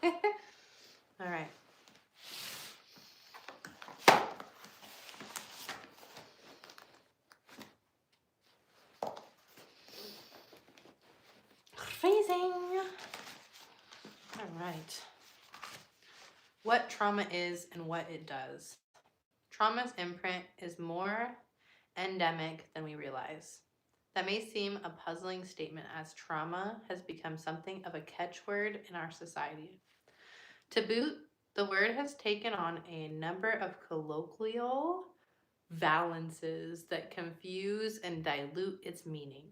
All right. Freezing. All right. What trauma is and what it does. Trauma's imprint is more endemic than we realize. That may seem a puzzling statement as trauma has become something of a catchword in our society. To boot, the word has taken on a number of colloquial valences that confuse and dilute its meaning.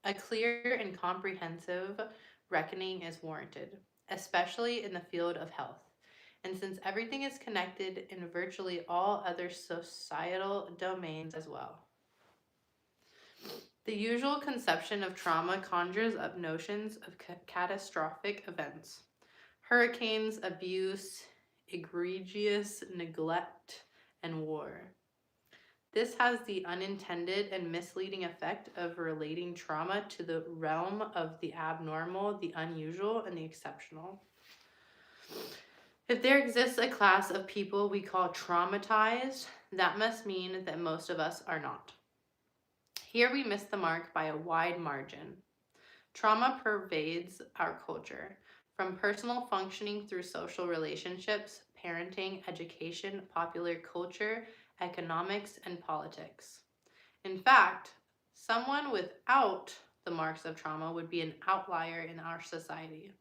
A clear and comprehensive reckoning is warranted, especially in the field of health. And since everything is connected in virtually all other societal domains as well. The usual conception of trauma conjures up notions of catastrophic events. Hurricanes, abuse, egregious neglect, and war. This has the unintended and misleading effect of relating trauma to the realm of the abnormal, the unusual, and the exceptional. If there exists a class of people we call traumatized, that must mean that most of us are not. Here we miss the mark by a wide margin. Trauma pervades our culture, from personal functioning through social relationships, parenting, education, popular culture, economics, and politics. In fact, someone without the marks of trauma would be an outlier in our society.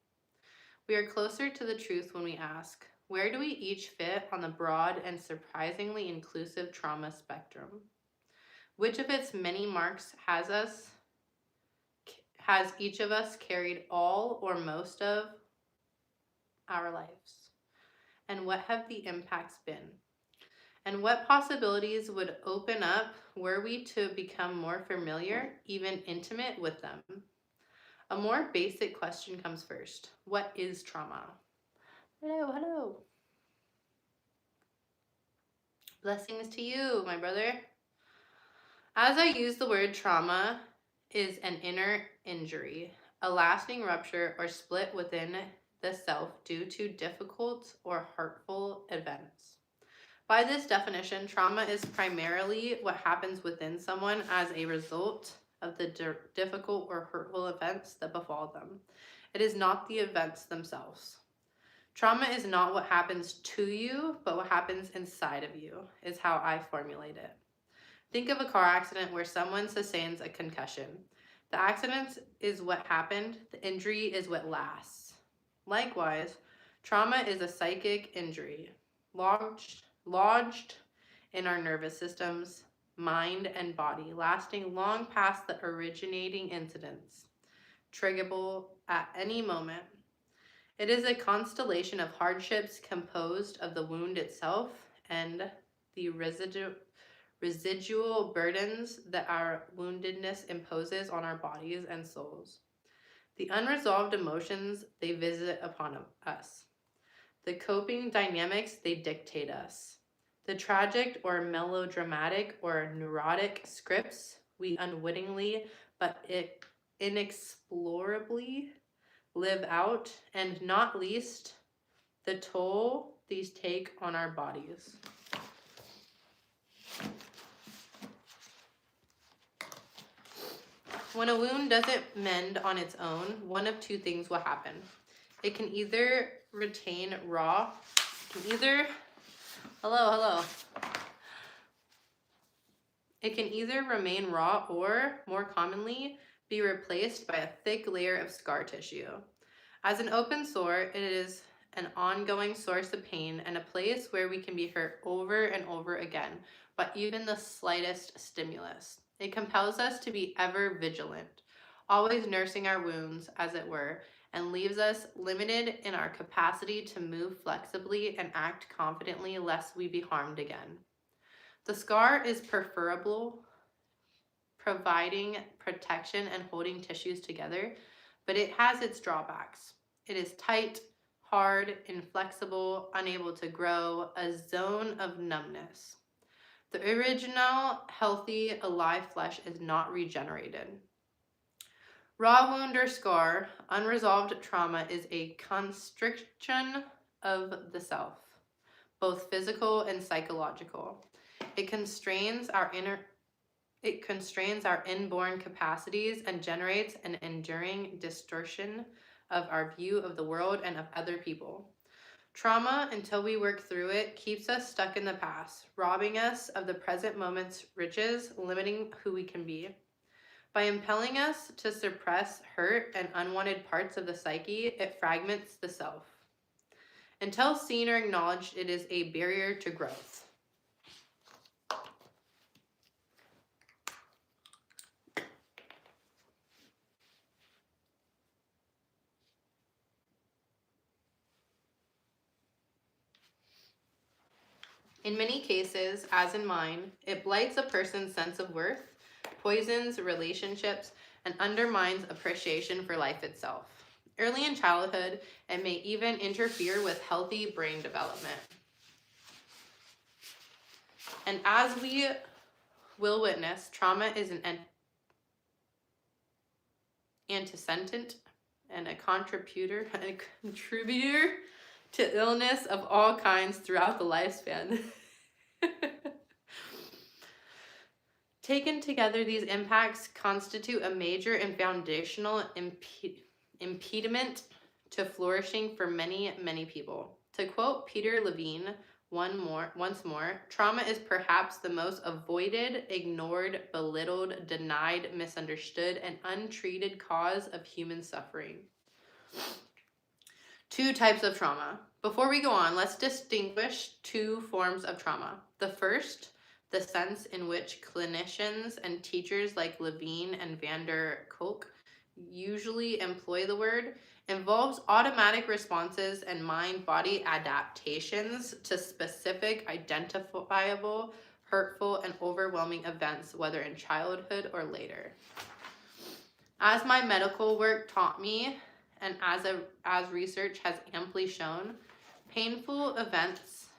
We are closer to the truth when we ask, where do we each fit on the broad and surprisingly inclusive trauma spectrum? Which of its many marks has each of us carried all or most of our lives? And what have the impacts been? And what possibilities would open up were we to become more familiar, even intimate with them? A more basic question comes first. What is trauma? Hello. Blessings to you, my brother. As I use the word, trauma is an inner injury, a lasting rupture or split within the self due to difficult or hurtful events. By this definition, trauma is primarily what happens within someone as a result of the difficult or hurtful events that befall them. It is not the events themselves. Trauma is not what happens to you, but what happens inside of you, is how I formulate it. Think of a car accident where someone sustains a concussion. The accident is what happened, the injury is what lasts. Likewise, trauma is a psychic injury, lodged in our nervous systems, mind, and body, lasting long past the originating incidents, triggerable at any moment. It is a constellation of hardships composed of the wound itself and the residual burdens that our woundedness imposes on our bodies and souls. The unresolved emotions they visit upon us. The coping dynamics they dictate us. The tragic or melodramatic or neurotic scripts we unwittingly but inexplorably live out, and not least, the toll these take on our bodies. When a wound doesn't mend on its own, one of two things will happen. It can either remain raw, It can either remain raw or, more commonly, be replaced by a thick layer of scar tissue. As an open sore, it is an ongoing source of pain and a place where we can be hurt over and over again by even the slightest stimulus. It compels us to be ever vigilant, always nursing our wounds, as it were, and leaves us limited in our capacity to move flexibly and act confidently lest we be harmed again. The scar is preferable, providing protection and holding tissues together, but it has its drawbacks. It is tight, hard, inflexible, unable to grow, a zone of numbness. The original, healthy, alive flesh is not regenerated. Raw wound or scar, unresolved trauma is a constriction of the self, both physical and psychological. It constrains our inborn capacities and generates an enduring distortion of our view of the world and of other people. Trauma, until we work through it, keeps us stuck in the past, robbing us of the present moment's riches, limiting who we can be. By impelling us to suppress hurt and unwanted parts of the psyche, it fragments the self. Until seen or acknowledged, it is a barrier to growth. In many cases, as in mine, it blights a person's sense of worth, poisons relationships, and undermines appreciation for life itself. Early in childhood, it may even interfere with healthy brain development. And as we will witness, trauma is an antecedent and a contributor to illness of all kinds throughout the lifespan. Taken together, these impacts constitute a major and foundational impediment to flourishing for many, many people. To quote Peter Levine once more, trauma is perhaps the most avoided, ignored, belittled, denied, misunderstood, and untreated cause of human suffering. Two types of trauma. Before we go on, let's distinguish two forms of trauma. The first, the sense in which clinicians and teachers like Levine and van der Kolk usually employ the word, involves automatic responses and mind-body adaptations to specific, identifiable, hurtful, and overwhelming events, whether in childhood or later. As my medical work taught me, and as research has amply shown, painful events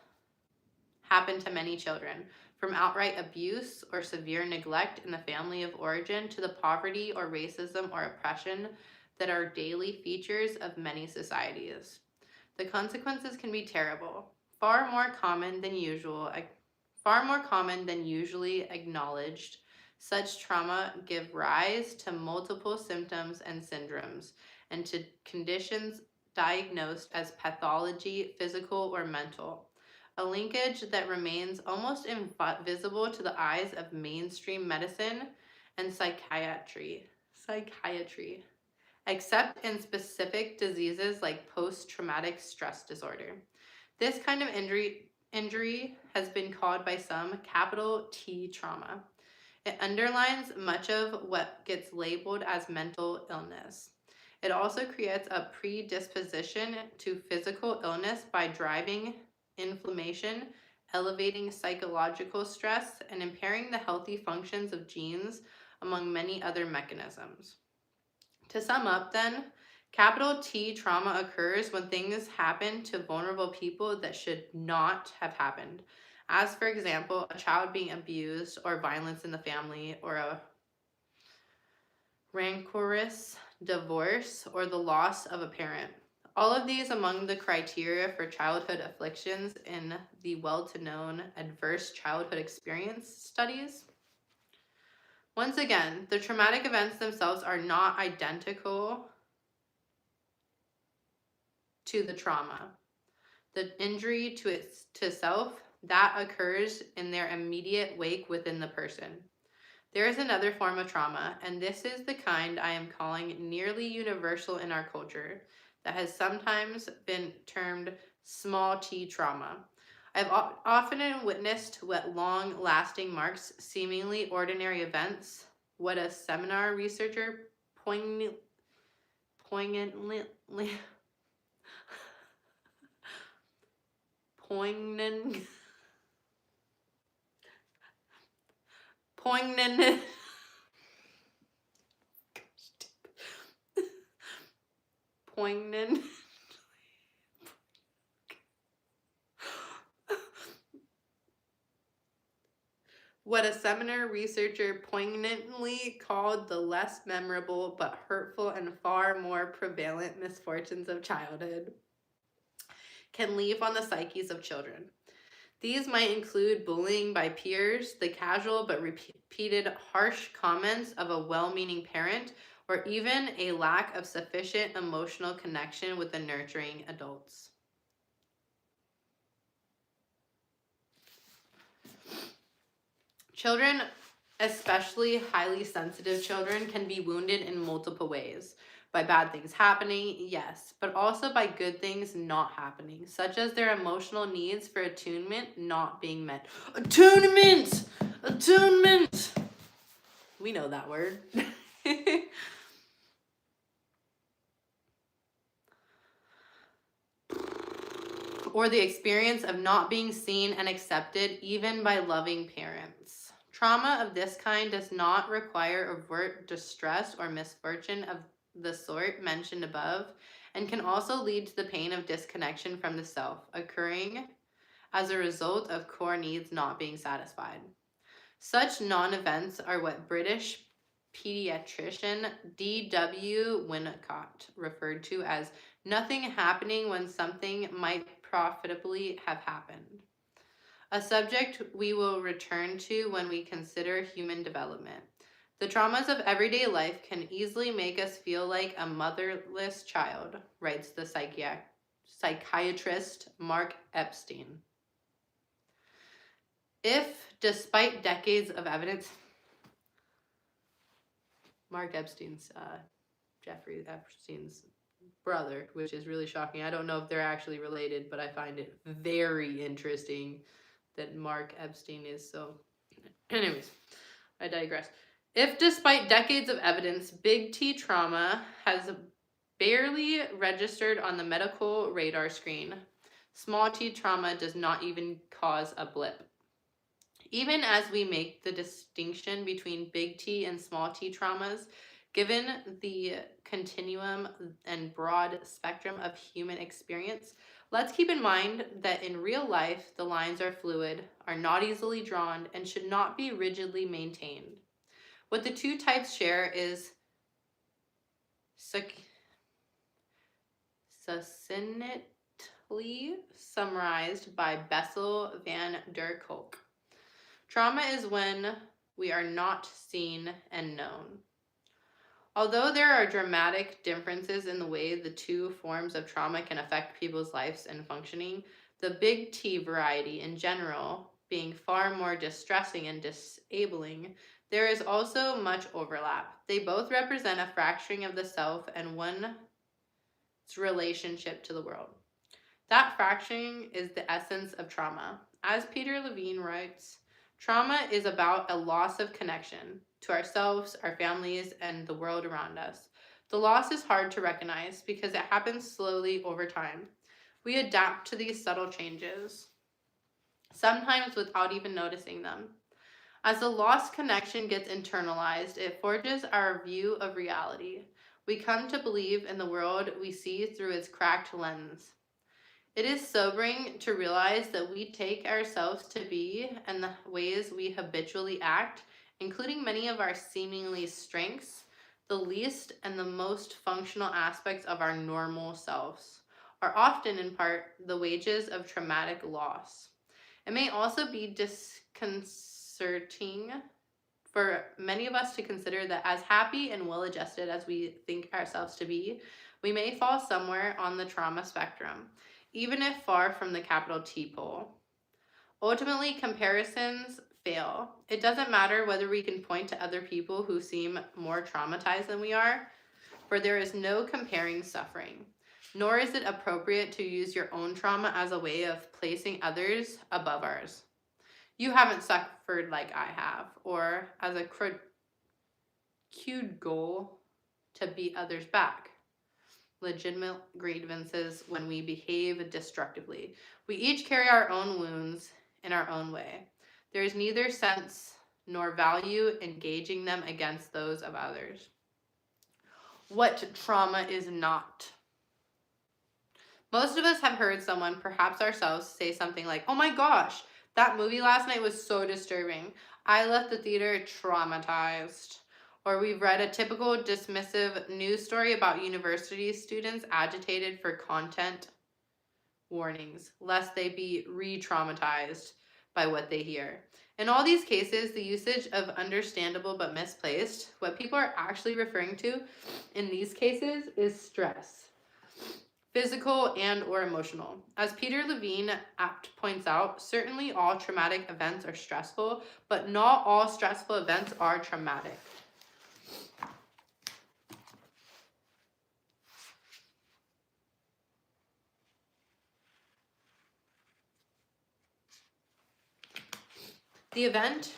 happen to many children, from outright abuse or severe neglect in the family of origin to the poverty or racism or oppression that are daily features of many societies. The consequences can be terrible, far more common than usually acknowledged. Such trauma give rise to multiple symptoms and syndromes, and to conditions diagnosed as pathology, physical or mental. A linkage that remains almost invisible to the eyes of mainstream medicine and psychiatry, except in specific diseases like post-traumatic stress disorder. This kind of injury has been called by some capital T trauma. It underlines much of what gets labeled as mental illness. It also creates a predisposition to physical illness by driving inflammation, elevating psychological stress, and impairing the healthy functions of genes, among many other mechanisms. To sum up then, capital T trauma occurs when things happen to vulnerable people that should not have happened. As for example, a child being abused or violence in the family, or a rancorous divorce, or the loss of a parent. All of these among the criteria for childhood afflictions in the well-to-known adverse childhood experience studies. Once again, the traumatic events themselves are not identical to the trauma. The injury to self, that occurs in their immediate wake within the person. There is another form of trauma, and this is the kind I am calling nearly universal in our culture, that has sometimes been termed small t trauma. I've often witnessed what long-lasting marks seemingly ordinary events, what a seminar researcher poignantly what a seminar researcher poignantly called the less memorable but hurtful and far more prevalent misfortunes of childhood can leave on the psyches of children. These might include bullying by peers, the casual but repeated harsh comments of a well-meaning parent, or even a lack of sufficient emotional connection with the nurturing adults. Children, especially highly sensitive children, can be wounded in multiple ways. By bad things happening, yes, but also by good things not happening, such as their emotional needs for attunement not being met. Attunement! Attunement! We know that word. Or the experience of not being seen and accepted even by loving parents. Trauma of this kind does not require overt distress or misfortune of the sort mentioned above, and can also lead to the pain of disconnection from the self, occurring as a result of core needs not being satisfied. Such non-events are what British pediatrician D.W. Winnicott referred to as nothing happening when something might profitably have happened. A subject we will return to when we consider human development. The traumas of everyday life can easily make us feel like a motherless child, writes the psychiatrist Mark Epstein. If, despite decades of evidence, Mark Epstein's Jeffrey Epstein's brother, which is really shocking. I don't know if they're actually related, but I find it very interesting that Mark Epstein is so. Anyways, I digress. If, despite decades of evidence, big T trauma has barely registered on the medical radar screen, small t trauma does not even cause a blip. Even as we make the distinction between big T and small t traumas, given the continuum and broad spectrum of human experience, let's keep in mind that in real life, the lines are fluid, are not easily drawn, and should not be rigidly maintained. What the two types share is succinctly summarized by Bessel van der Kolk. Trauma is when we are not seen and known. Although there are dramatic differences in the way the two forms of trauma can affect people's lives and functioning, the big T variety in general being far more distressing and disabling, there is also much overlap. They both represent a fracturing of the self and one's relationship to the world. That fracturing is the essence of trauma. As Peter Levine writes, trauma is about a loss of connection to ourselves, our families, and the world around us. The loss is hard to recognize because it happens slowly over time. We adapt to these subtle changes, sometimes without even noticing them. As the lost connection gets internalized, it forges our view of reality. We come to believe in the world we see through its cracked lens. It is sobering to realize that we take ourselves to be and the ways we habitually act, including many of our seemingly strengths, the least and the most functional aspects of our normal selves, are often in part the wages of traumatic loss. It may also be disconcerting for many of us to consider that as happy and well-adjusted as we think ourselves to be, we may fall somewhere on the trauma spectrum, even if far from the capital T pole. Ultimately, comparisons fail. It doesn't matter whether we can point to other people who seem more traumatized than we are, for there is no comparing suffering. Nor is it appropriate to use your own trauma as a way of placing others above ours. You haven't suffered like I have, or as a cute goal to beat others back. Legitimate grievances when we behave destructively. We each carry our own wounds in our own way. There is neither sense nor value engaging them against those of others. What trauma is not? Most of us have heard someone, perhaps ourselves, say something like, "Oh my gosh, That movie last night was so disturbing. I left the theater traumatized. Or we've read a typical dismissive news story about university students agitated for content warnings, lest they be re traumatized by what they hear. In all these cases, the usage of understandable but misplaced, what people are actually referring to in these cases is stress, physical and or emotional. As Peter Levine apt points out, certainly all traumatic events are stressful, but not all stressful events are traumatic. The event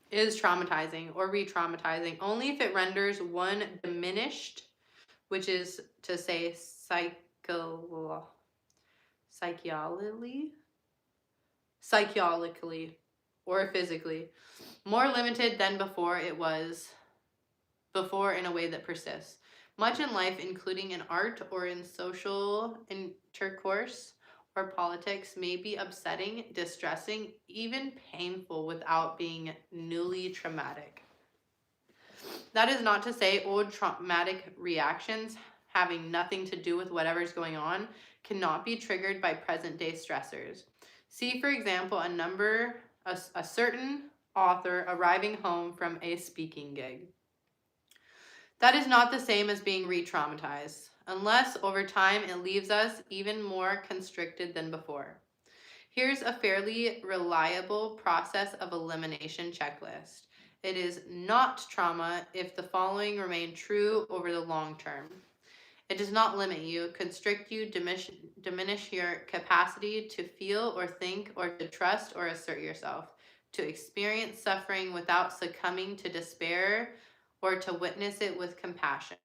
is traumatizing or re-traumatizing only if it renders one diminished, which is to say psychologically or physically, more limited than before it was before in a way that persists. Much in life, including in art or in social intercourse or politics, may be upsetting, distressing, even painful without being newly traumatic. That is not to say old traumatic reactions having nothing to do with whatever's going on cannot be triggered by present day stressors. See, for example, a certain author arriving home from a speaking gig. That is not the same as being re-traumatized, unless over time it leaves us even more constricted than before. Here's a fairly reliable process of elimination checklist. It is not trauma if the following remain true over the long term. It does not limit you, constrict you, diminish your capacity to feel or think or to trust or assert yourself, to experience suffering without succumbing to despair or to witness it with compassion.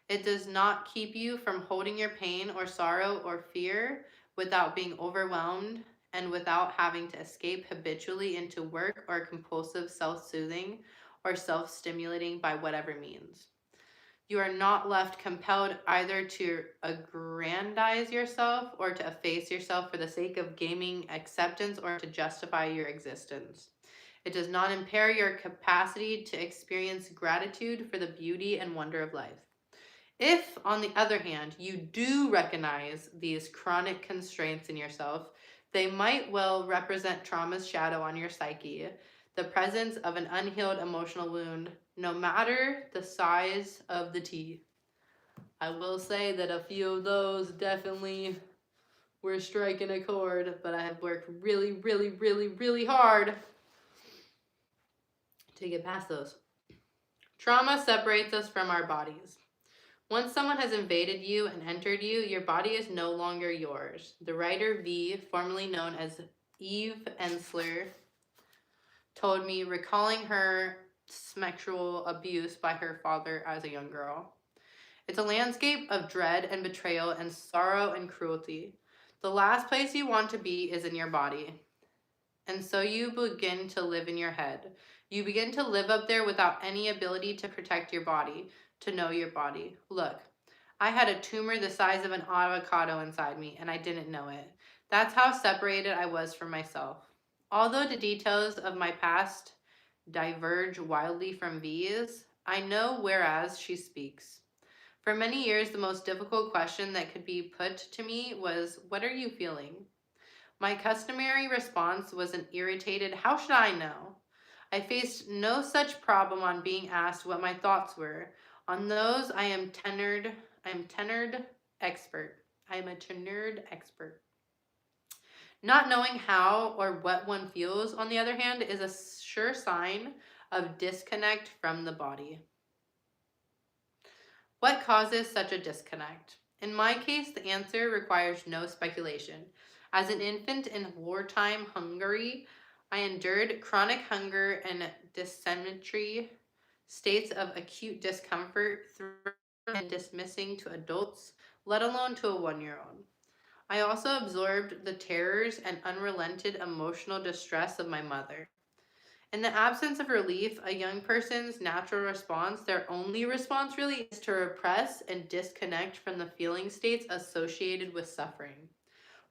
It does not keep you from holding your pain or sorrow or fear without being overwhelmed and without having to escape habitually into work or compulsive self-soothing or self-stimulating by whatever means. You are not left compelled either to aggrandize yourself or to efface yourself for the sake of gaining acceptance or to justify your existence. It does not impair your capacity to experience gratitude for the beauty and wonder of life. If, on the other hand, you do recognize these chronic constraints in yourself, they might well represent trauma's shadow on your psyche, the presence of an unhealed emotional wound, no matter the size of the T. I will say that a few of those definitely were striking a chord, but I have worked really, really, really, really hard to get past those. Trauma separates us from our bodies. Once someone has invaded you and entered you, your body is no longer yours. The writer V, formerly known as Eve Ensler, told me, recalling her sexual abuse by her father as a young girl. It's a landscape of dread and betrayal and sorrow and cruelty. The last place you want to be is in your body. And so you begin to live in your head. You begin to live up there without any ability to protect your body, to know your body. Look, I had a tumor the size of an avocado inside me, and I didn't know it. That's how separated I was from myself. Although the details of my past diverge wildly from V's, I know whereas she speaks. For many years, the most difficult question that could be put to me was, "What are you feeling?" My customary response was an irritated, "How should I know?" I faced no such problem on being asked what my thoughts were. On those, I am tenured expert. I am a tenured expert. Not knowing how or what one feels, on the other hand, is a sure sign of disconnect from the body. What causes such a disconnect? In my case, the answer requires no speculation. As an infant in wartime Hungary, I endured chronic hunger and dysentery, states of acute discomfort thrown and dismissing to adults, let alone to a 1-year-old. I also absorbed the terrors and unrelented emotional distress of my mother. In the absence of relief, a young person's natural response, their only response really, is to repress and disconnect from the feeling states associated with suffering.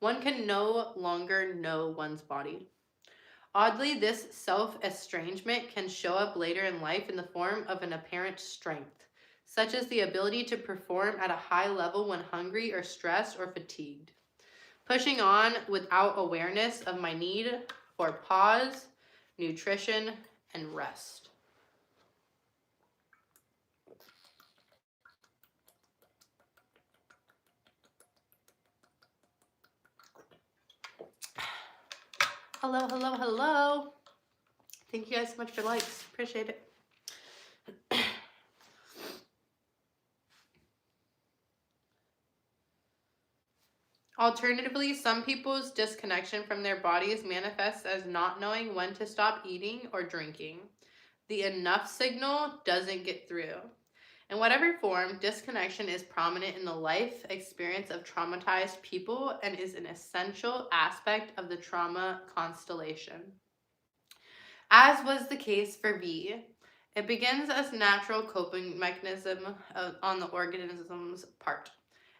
one can no longer know one's body. Oddly, this self-estrangement can show up later in life in the form of an apparent strength, such as the ability to perform at a high level when hungry or stressed or fatigued. Pushing on without awareness of my need for pause, nutrition, and rest. Hello, hello, hello. Thank you guys so much for likes. Appreciate it. Alternatively, some people's disconnection from their bodies manifests as not knowing when to stop eating or drinking. The enough signal doesn't get through. In whatever form, disconnection is prominent in the life experience of traumatized people and is an essential aspect of the trauma constellation. As was the case for V, it begins as a natural coping mechanism on the organism's part,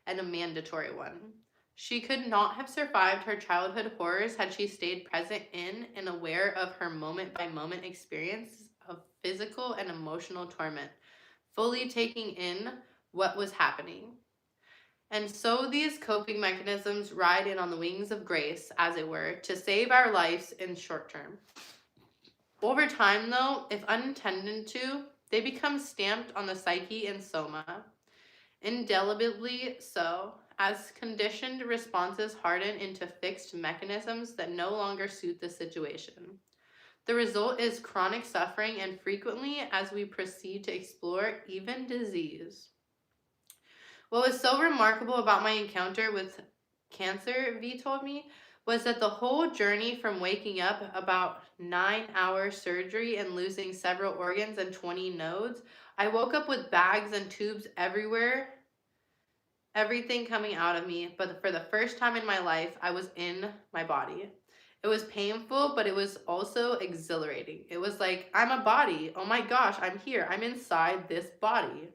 and a mandatory one. She could not have survived her childhood horrors had she stayed present in and aware of her moment-by-moment experience of physical and emotional torment, fully taking in what was happening. And so these coping mechanisms ride in on the wings of grace, as it were, to save our lives in short term. Over time, though, if unattended to, they become stamped on the psyche and soma, indelibly so, as conditioned responses harden into fixed mechanisms that no longer suit the situation. The result is chronic suffering, and frequently, as we proceed to explore, even disease. What was so remarkable about my encounter with cancer, V told me, was that the whole journey from waking up about 9-hour surgery and losing several organs and 20 nodes, I woke up with bags and tubes everywhere, everything coming out of me, but for the first time in my life, I was in my body. It was painful, but it was also exhilarating. It was like, I'm a body. Oh my gosh, I'm here. I'm inside this body.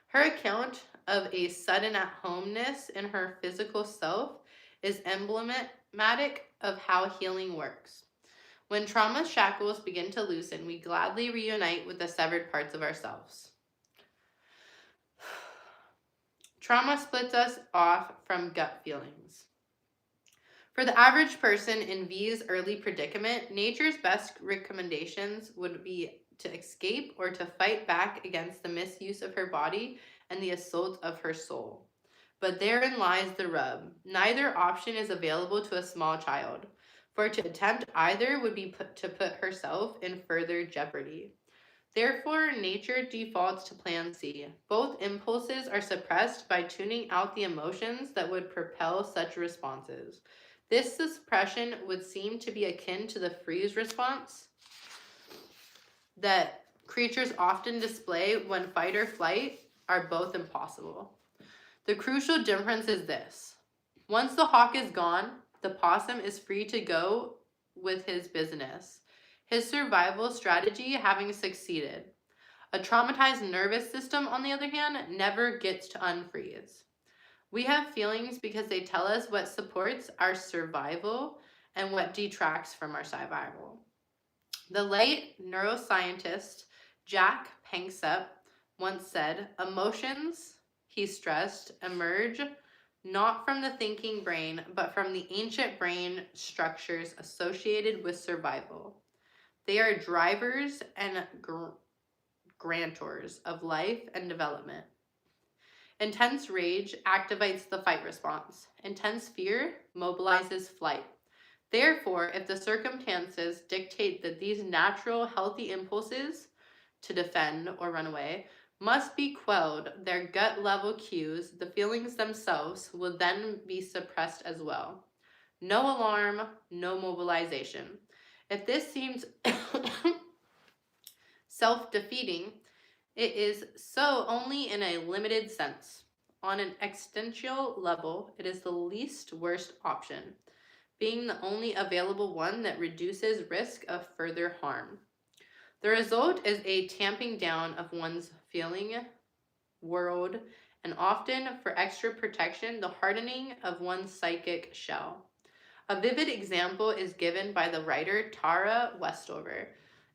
Her account of a sudden at-homeness in her physical self is emblematic of how healing works. When trauma shackles begin to loosen, we gladly reunite with the severed parts of ourselves. Trauma splits us off from gut feelings. For the average person in V's early predicament, nature's best recommendations would be to escape or to fight back against the misuse of her body and the assault of her soul. But therein lies the rub. Neither option is available to a small child. For to attempt either would be to put herself in further jeopardy. Therefore, nature defaults to plan C. Both impulses are suppressed by tuning out the emotions that would propel such responses. This suppression would seem to be akin to the freeze response that creatures often display when fight or flight are both impossible. The crucial difference is this. Once the hawk is gone, the possum is free to go with his business, his survival strategy having succeeded. A traumatized nervous system, on the other hand, never gets to unfreeze. We have feelings because they tell us what supports our survival and what detracts from our survival. The late neuroscientist Jack Panksepp once said, emotions, he stressed, emerge not from the thinking brain, but from the ancient brain structures associated with survival. They are drivers and grantors of life and development. Intense rage activates the fight response. Intense fear mobilizes flight. Therefore, if the circumstances dictate that these natural, healthy impulses to defend or run away must be quelled, their gut-level cues, the feelings themselves, will then be suppressed as well. No alarm, no mobilization. If this seems self-defeating, it is so only in a limited sense. On an existential level, it is the least worst option, being the only available one that reduces risk of further harm. The result is a tamping down of one's feeling world and often, for extra protection, the hardening of one's psychic shell. A vivid example is given by the writer Tara Westover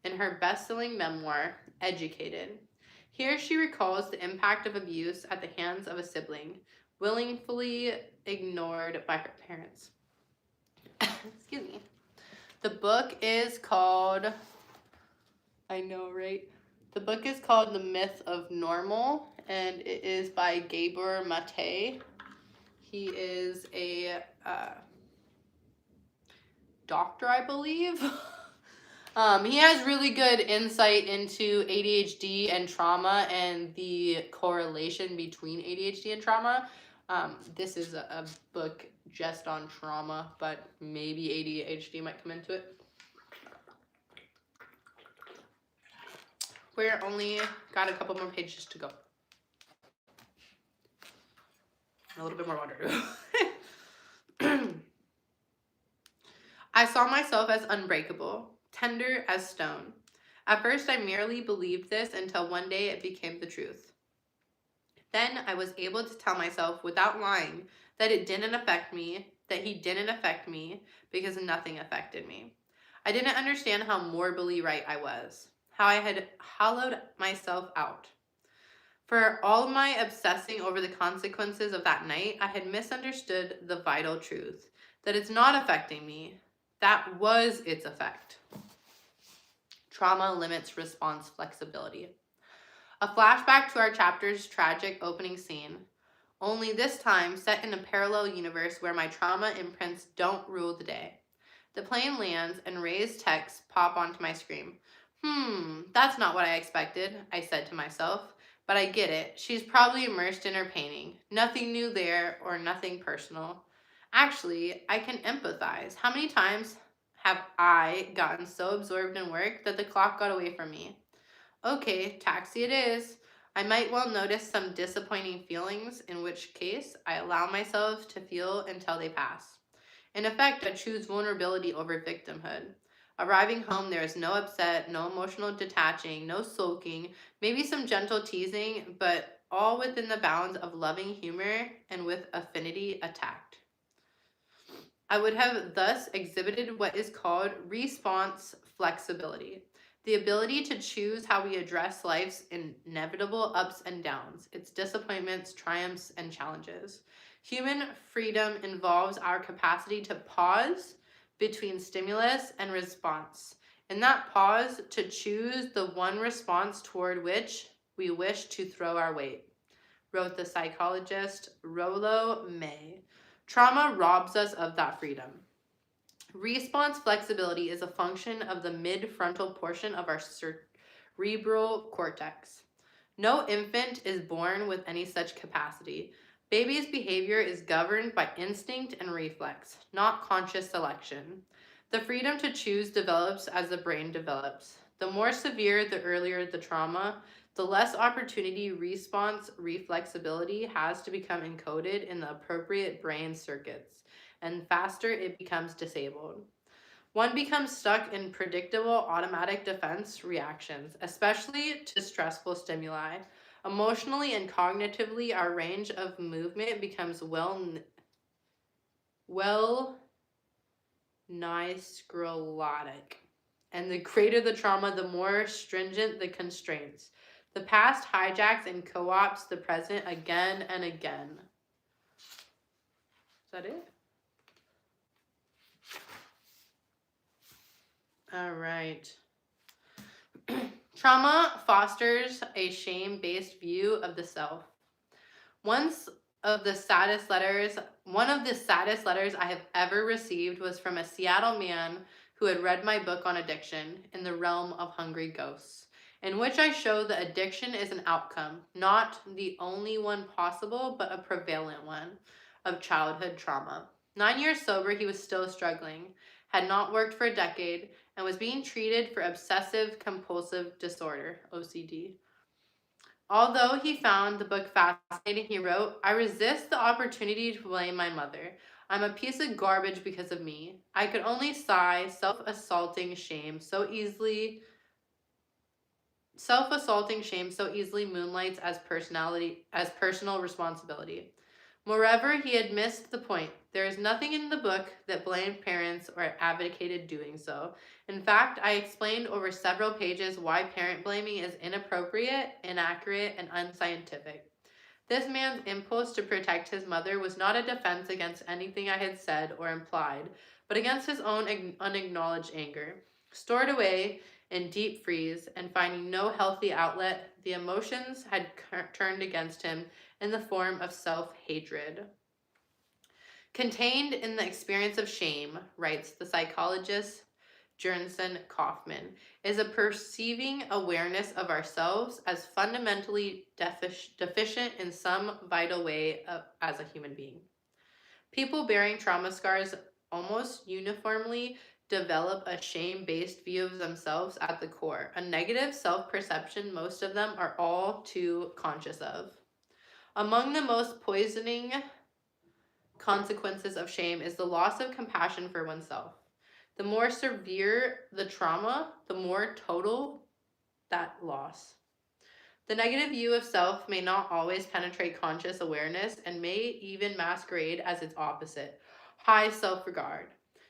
in her best-selling memoir, Educated. Here she recalls the impact of abuse at the hands of a sibling, willingly ignored by her parents. Excuse me. The book is called, I know, right? The book is called The Myth of Normal, and it is by Gabor Mate. He is a doctor, I believe. He has really good insight into ADHD and trauma and the correlation between ADHD and trauma. This is a book just on trauma, but maybe ADHD might come into it. We're only got a couple more pages to go. A little bit more water. I saw myself as unbreakable, tender as stone. At first, I merely believed this until one day it became the truth. Then I was able to tell myself without lying that it didn't affect me, that he didn't affect me, because nothing affected me. I didn't understand how morbidly right I was, how I had hollowed myself out. For all my obsessing over the consequences of that night, I had misunderstood the vital truth, that it's not affecting me. That was its effect. Trauma limits response flexibility. A flashback to our chapter's tragic opening scene, only this time set in a parallel universe where my trauma imprints don't rule the day. The plane lands and Ray's texts pop onto my screen. That's not what I expected, I said to myself, but I get it. She's probably immersed in her painting. Nothing new there or nothing personal. Actually, I can empathize. How many times have I gotten so absorbed in work that the clock got away from me? Okay, taxi it is. I might well notice some disappointing feelings, in which case I allow myself to feel until they pass. In effect, I choose vulnerability over victimhood. Arriving home, there is no upset, no emotional detaching, no sulking, maybe some gentle teasing, but all within the bounds of loving humor and with affinity attacked. I would have thus exhibited what is called response flexibility, the ability to choose how we address life's inevitable ups and downs, its disappointments, triumphs, and challenges. Human freedom involves our capacity to pause between stimulus and response. In that pause, to choose the one response toward which we wish to throw our weight, wrote the psychologist Rollo May. Trauma robs us of that freedom. Response flexibility is a function of the mid-frontal portion of our cerebral cortex. No infant is born with any such capacity. Baby's behavior is governed by instinct and reflex, not conscious selection. The freedom to choose develops as the brain develops. The more severe, the earlier the trauma, the less opportunity response reflexibility has to become encoded in the appropriate brain circuits, and faster it becomes disabled. One becomes stuck in predictable automatic defense reactions, especially to stressful stimuli. Emotionally and cognitively, our range of movement becomes well nigh sclerotic. And the greater the trauma, the more stringent the constraints. The past hijacks and co-ops the present again and again. Is that it? All right. Trauma fosters a shame-based view of the self. One of the saddest letters I have ever received was from a Seattle man who had read my book on addiction, In the Realm of Hungry Ghosts, in which I show that addiction is an outcome, not the only one possible, but a prevalent one, of childhood trauma. 9 years sober, he was still struggling, had not worked for a decade, and was being treated for obsessive compulsive disorder, OCD. Although he found the book fascinating, he wrote, I resist the opportunity to blame my mother. I'm a piece of garbage because of me. I could only sigh, self-assaulting shame so easily Self-assaulting shame so easily moonlights as personal responsibility. Moreover, he had missed the point. There is nothing in the book that blamed parents or advocated doing so. In fact, I explained over several pages why parent blaming is inappropriate, inaccurate, and unscientific. This man's impulse to protect his mother was not a defense against anything I had said or implied, but against his own unacknowledged anger. Stored away in deep freeze and finding no healthy outlet, the emotions had turned against him in the form of self-hatred. Contained in the experience of shame, writes the psychologist Jernson Kaufman, is a perceiving awareness of ourselves as fundamentally deficient in some vital way as a human being. People bearing trauma scars almost uniformly develop a shame-based view of themselves at the core, a negative self-perception most of them are all too conscious of. Among the most poisoning consequences of shame is the loss of compassion for oneself. The more severe the trauma, the more total that loss. The negative view of self may not always penetrate conscious awareness and may even masquerade as its opposite, high self-regard.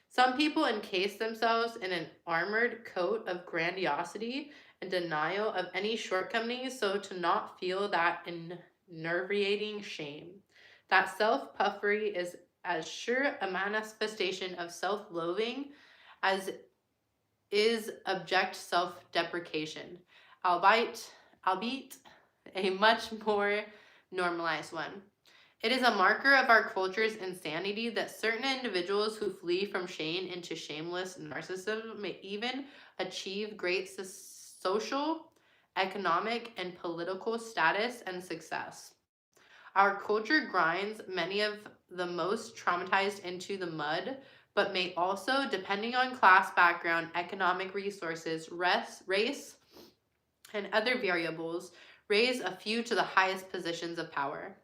Some people encase themselves in an armored coat of grandiosity and denial of any shortcomings so to not feel that enervating shame. That self-puffery is as sure a manifestation of self-loathing as is abject self-deprecation, albeit a much more normalized one. It is a marker of our culture's insanity that certain individuals who flee from shame into shameless narcissism may even achieve great social, economic, and political status and success. Our culture grinds many of the most traumatized into the mud, but may also, depending on class background, economic resources, race, and other variables, raise a few to the highest positions of power.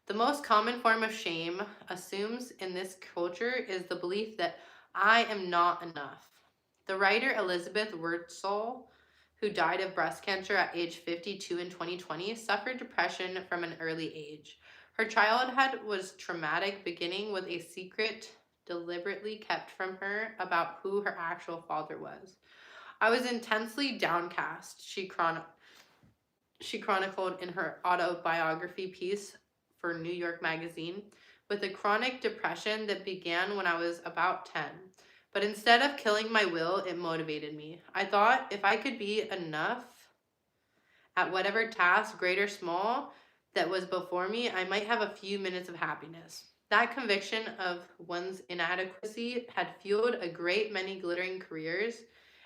The most common form of shame assumes in this culture is the belief that I am not enough. The writer Elizabeth Wurtzel, who died of breast cancer at age 52 in 2020, suffered depression from an early age. Her childhood was traumatic, beginning with a secret deliberately kept from her about who her actual father was. I was intensely downcast, she chronicled in her autobiography piece for New York Magazine, with a chronic depression that began when I was about 10. But instead of killing my will, it motivated me. I thought if I could be enough at whatever task, great or small, that was before me, I might have a few minutes of happiness. That conviction of one's inadequacy had fueled a great many glittering careers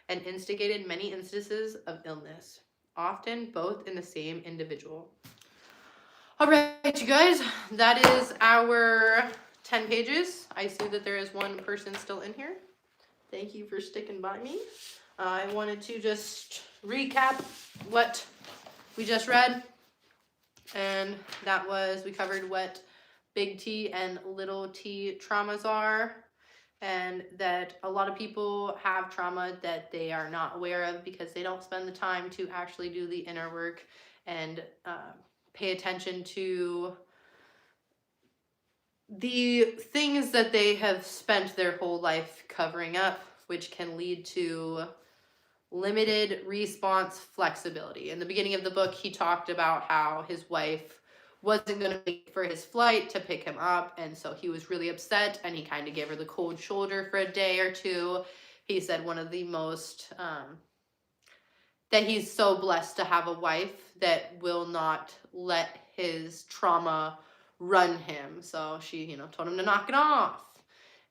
and instigated many instances of illness, often both in the same individual. All right, you guys, that is our 10 pages. I see that there is one person still in here. Thank you for sticking by me. I wanted to just recap what we just read. And that was, we covered what big T and little t traumas are, and that a lot of people have trauma that they are not aware of because they don't spend the time to actually do the inner work and pay attention to the things that they have spent their whole life covering up, which can lead to limited response flexibility. In the beginning of the book, he talked about how his wife wasn't going to wait for his flight to pick him up, and so he was really upset, and he kind of gave her the cold shoulder for a day or two. He said one of the most that he's so blessed to have a wife that will not let his trauma run him. So she, told him to knock it off.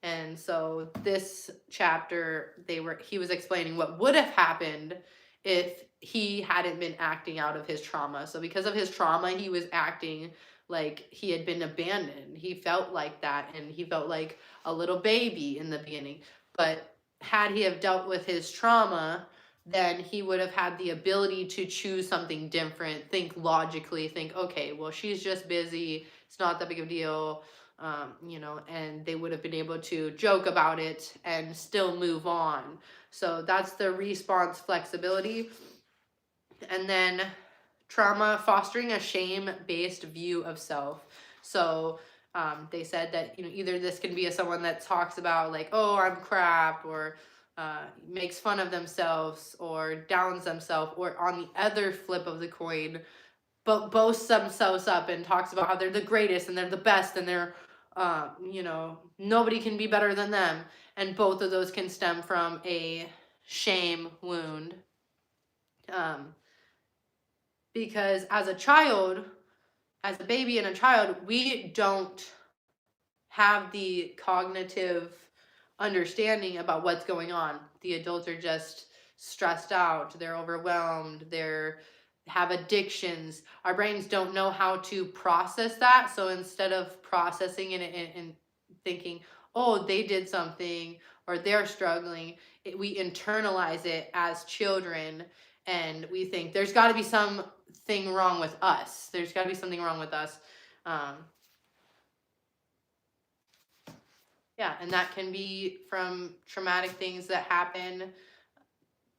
And so this chapter, he was explaining what would have happened if he hadn't been acting out of his trauma. So because of his trauma, he was acting like he had been abandoned. He felt like that, and he felt like a little baby in the beginning. But had he have dealt with his trauma, then he would have had the ability to choose something different, think logically, think, okay, well, she's just busy. It's not that big of a deal. And they would have been able to joke about it and still move on. So that's the response flexibility. And then trauma, fostering a shame-based view of self. So they said that, either this can be someone that talks about like, oh, I'm crap, or makes fun of themselves or downs themselves, or on the other flip of the coin, but boasts themselves up and talks about how they're the greatest and they're the best and they're, nobody can be better than them. And both of those can stem from a shame wound. Because as a child, as a baby and a child, we don't have the cognitive understanding about what's going on. The adults are just stressed out, they're overwhelmed, they're have addictions. Our brains don't know how to process that. So instead of processing it and thinking, oh, they did something or they're struggling, we internalize it as children, and we think there's got to be something wrong with us. There's got to be something wrong with us. Yeah, and that can be from traumatic things that happen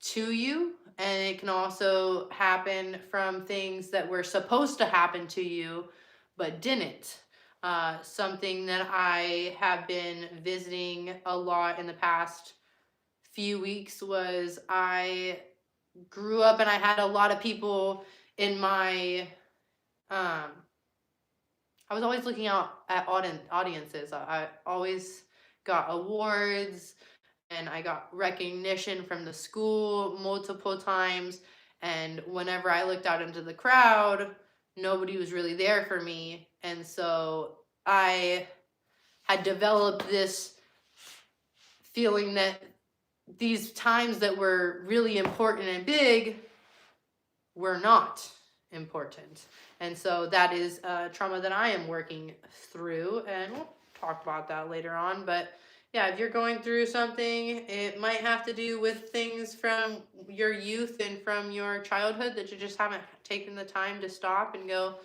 to you, and it can also happen from things that were supposed to happen to you but didn't. Something that I have been visiting a lot in the past few weeks was I grew up and I had a lot of people in my I was always looking out at audiences. I always got awards and I got recognition from the school multiple times. And whenever I looked out into the crowd, nobody was really there for me. And so I had developed this feeling that these times that were really important and big were not important. And so that is trauma that I am working through, and we'll talk about that later on. But yeah, if you're going through something, it might have to do with things from your youth and from your childhood that you just haven't taken the time to stop and go,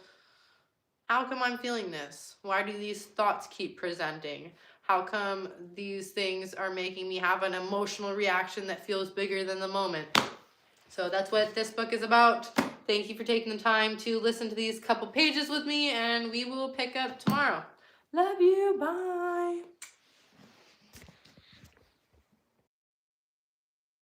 how come I'm feeling this? Why do these thoughts keep presenting? How come these things are making me have an emotional reaction that feels bigger than the moment? So that's what this book is about. Thank you for taking the time to listen to these couple pages with me, and we will pick up tomorrow. Love you. Bye.